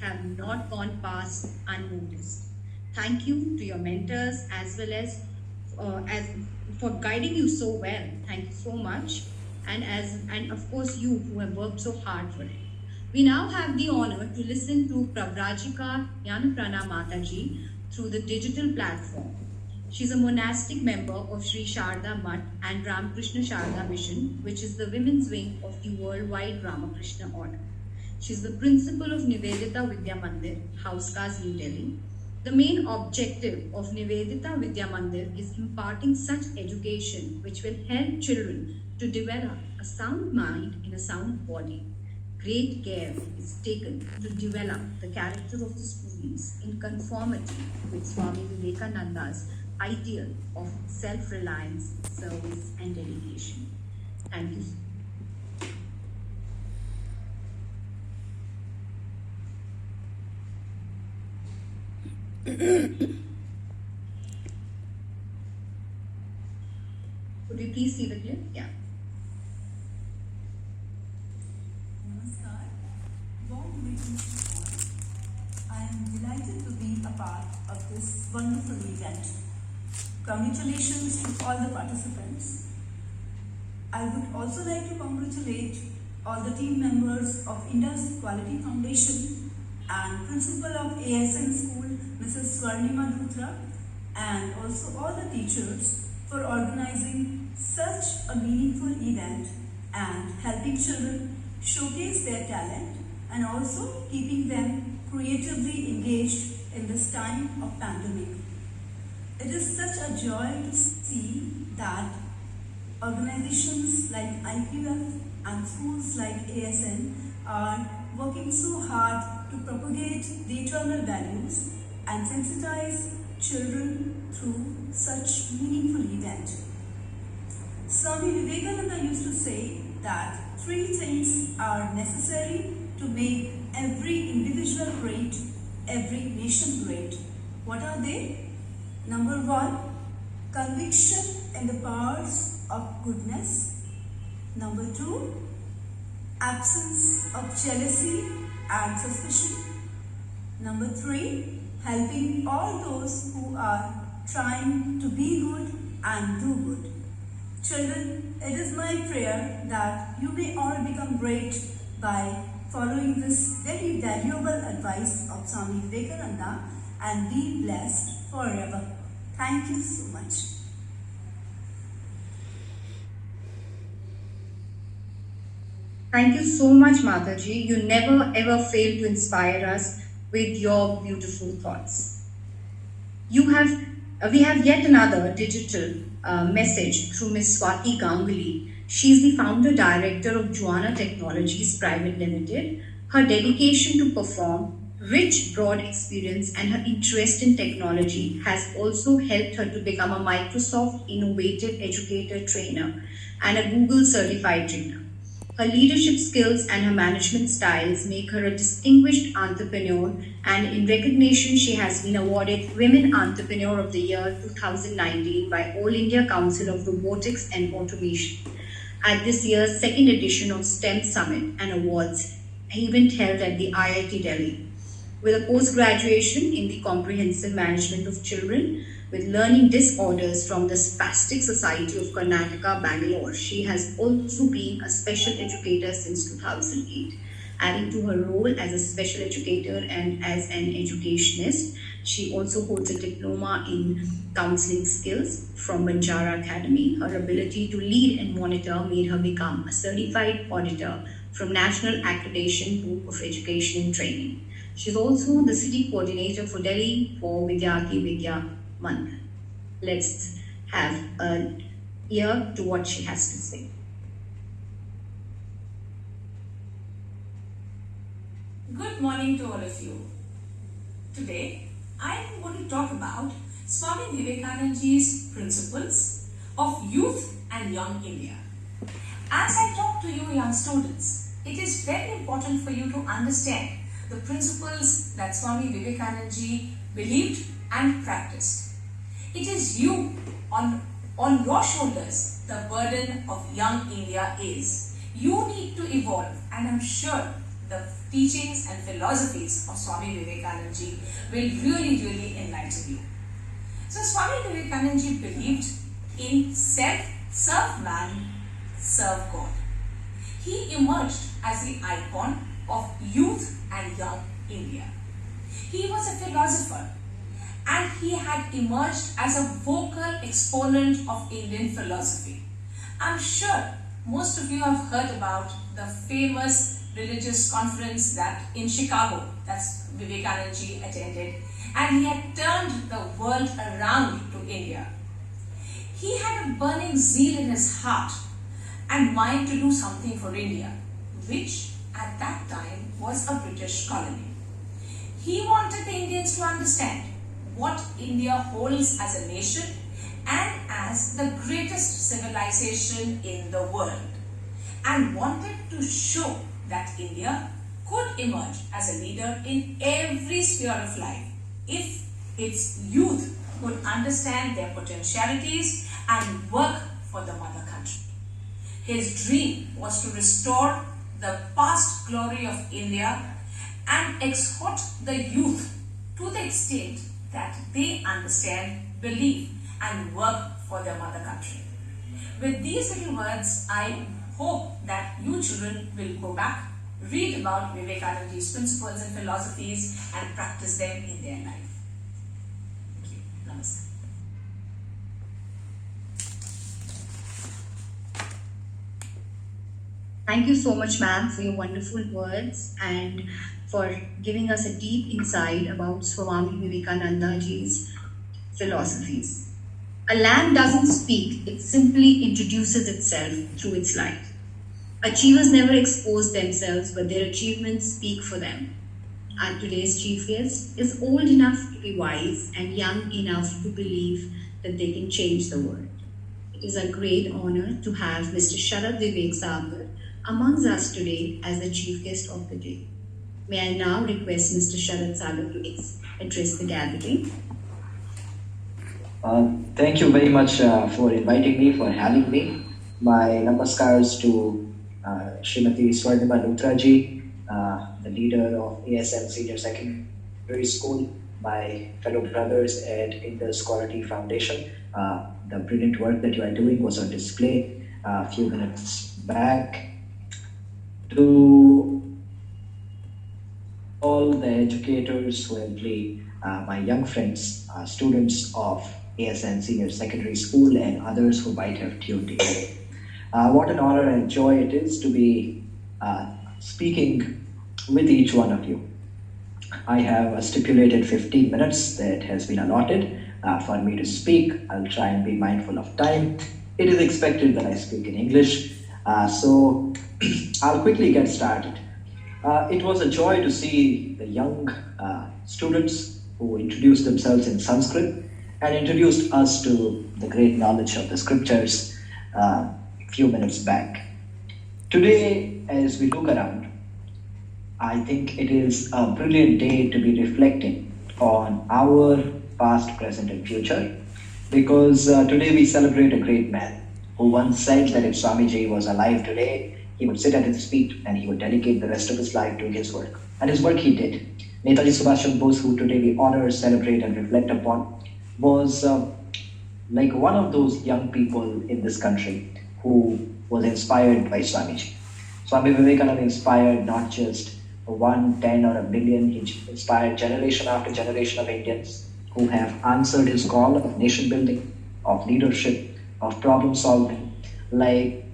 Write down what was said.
have not gone past unnoticed. Thank you to your mentors as for guiding you so well. Thank you so much, and of course you who have worked so hard for it. We now have the honor to listen to Pravrajika Yanaprana Mataji through the digital platform. She's a monastic member of Sri Sharda Mutt and Ramakrishna Sharda Mission, which is the women's wing of the worldwide Ramakrishna Order. She's the principal of Nivedita Vidyamandir, House Cars, New Delhi. The main objective of Nivedita Vidyamandir is imparting such education which will help children to develop a sound mind in a sound body. Great care is taken to develop the character of the students in conformity with Swami Vivekananda's ideal of self-reliance, service and dedication. Thank you. Could you please see the clip? Yeah. Namaskar. Warm greetings to all. I am delighted to be a part of this wonderful event. Congratulations to all the participants. I would also like to congratulate all the team members of Indus Quality Foundation and principal of ASN School, Mrs. Swarnima Dhutra, and also all the teachers for organizing such a meaningful event and helping children showcase their talent and also keeping them creatively engaged in this time of pandemic. It is such a joy to see that organizations like IQF and schools like ASN are working so hard to propagate the eternal values and sensitize children through such meaningful event. Swami Vivekananda used to say that 3 things are necessary to make every individual great, every nation great. What are they? Number 1, conviction in the powers of goodness. Number 2, absence of jealousy and suspicion. Number 3, helping all those who are trying to be good and do good. Children, it is my prayer that you may all become great by following this very valuable advice of Swami Vivekananda and be blessed forever. Thank you so much. Thank you so much, Mataji. You never ever fail to inspire us with your beautiful thoughts. We have yet another digital message through Ms. Swati Ganguly. She is the founder director of Juana Technologies Private Limited. Her dedication to perform, rich broad experience and her interest in technology has also helped her to become a Microsoft Innovative Educator Trainer and a Google Certified Trainer. Her leadership skills and her management styles make her a distinguished entrepreneur, and in recognition she has been awarded Women Entrepreneur of the Year 2019 by All India Council of Robotics and Automation at this year's second edition of STEM Summit and Awards event held at the IIT Delhi. With a post-graduation in the Comprehensive Management of Children with Learning Disorders from the Spastic Society of Karnataka, Bangalore. She has also been a special educator since 2008. Adding to her role as a special educator and as an educationist, she also holds a diploma in counseling skills from Banjara Academy. Her ability to lead and monitor made her become a certified auditor from National Accreditation Board of Education and Training. She is also the city coordinator for Delhi for Vidyamandir-New. Let's have an ear to what she has to say. Good morning to all of you. Today, I am going to talk about Swami Vivekananda's principles of youth and young India. As I talk to you young students, it is very important for you to understand the principles that Swami Vivekananda believed and practiced. It is you, on your shoulders, the burden of young India is. You need to evolve, and I'm sure the teachings and philosophies of Swami Vivekananda ji will really enlighten you. So Swami Vivekananda ji believed in serve man, serve God. He emerged as the icon of youth and young India. He was a philosopher and he had emerged as a vocal exponent of Indian philosophy. I'm sure most of you have heard about the famous religious conference that in Chicago, that's Vivekananda ji attended, and he had turned the world around to India. He had a burning zeal in his heart and mind to do something for India, which at that time was a British colony. He wanted the Indians to understand what India holds as a nation and as the greatest civilization in the world, and wanted to show that India could emerge as a leader in every sphere of life if its youth could understand their potentialities and work for the mother country. His dream was to restore the past glory of India and exhort the youth to the extent that they understand, believe and work for their mother country. With these little words, I hope that you children will go back, read about Vivekananda's principles and philosophies and practice them in their life. Thank you. Namaste. Thank you so much, ma'am, for your wonderful words and for giving us a deep insight about Swami Vivekananda ji's philosophies. A lamb doesn't speak, it simply introduces itself through its light. Achievers never expose themselves, but their achievements speak for them. And today's chief guest is old enough to be wise and young enough to believe that they can change the world. It is a great honor to have Mr. Sharad Vivek Sagar amongst us today as the chief guest of the day. May I now request Mr. Sharad Sagar to address the gathering. Thank you very much for inviting me, for having me. My namaskars to Srimati Swarnima Luthra ji, the leader of ASN Senior Secondary School, my fellow brothers at Indus Quality Foundation. The brilliant work that you are doing was on display a few minutes back. To all the educators who have been my young friends, students of ASN Senior Secondary School and others who might have tuned in. What an honor and joy it is to be speaking with each one of you. I have a stipulated 15 minutes that has been allotted for me to speak. I'll try and be mindful of time. It is expected that I speak in English, so I'll quickly get started. It was a joy to see the young students who introduced themselves in Sanskrit and introduced us to the great knowledge of the scriptures a few minutes back. Today, as we look around, I think it is a brilliant day to be reflecting on our past, present and future, because today we celebrate a great man who once said that if Swamiji was alive today, he would sit at his feet and he would dedicate the rest of his life to his work. And his work he did. Netaji Subhash Chandra Bose, who today we honor, celebrate and reflect upon, was like one of those young people in this country who was inspired by Swamiji. Swami Vivekananda inspired not just 1, 10 or a million, he inspired generation after generation of Indians who have answered his call of nation building, of leadership, of problem solving, like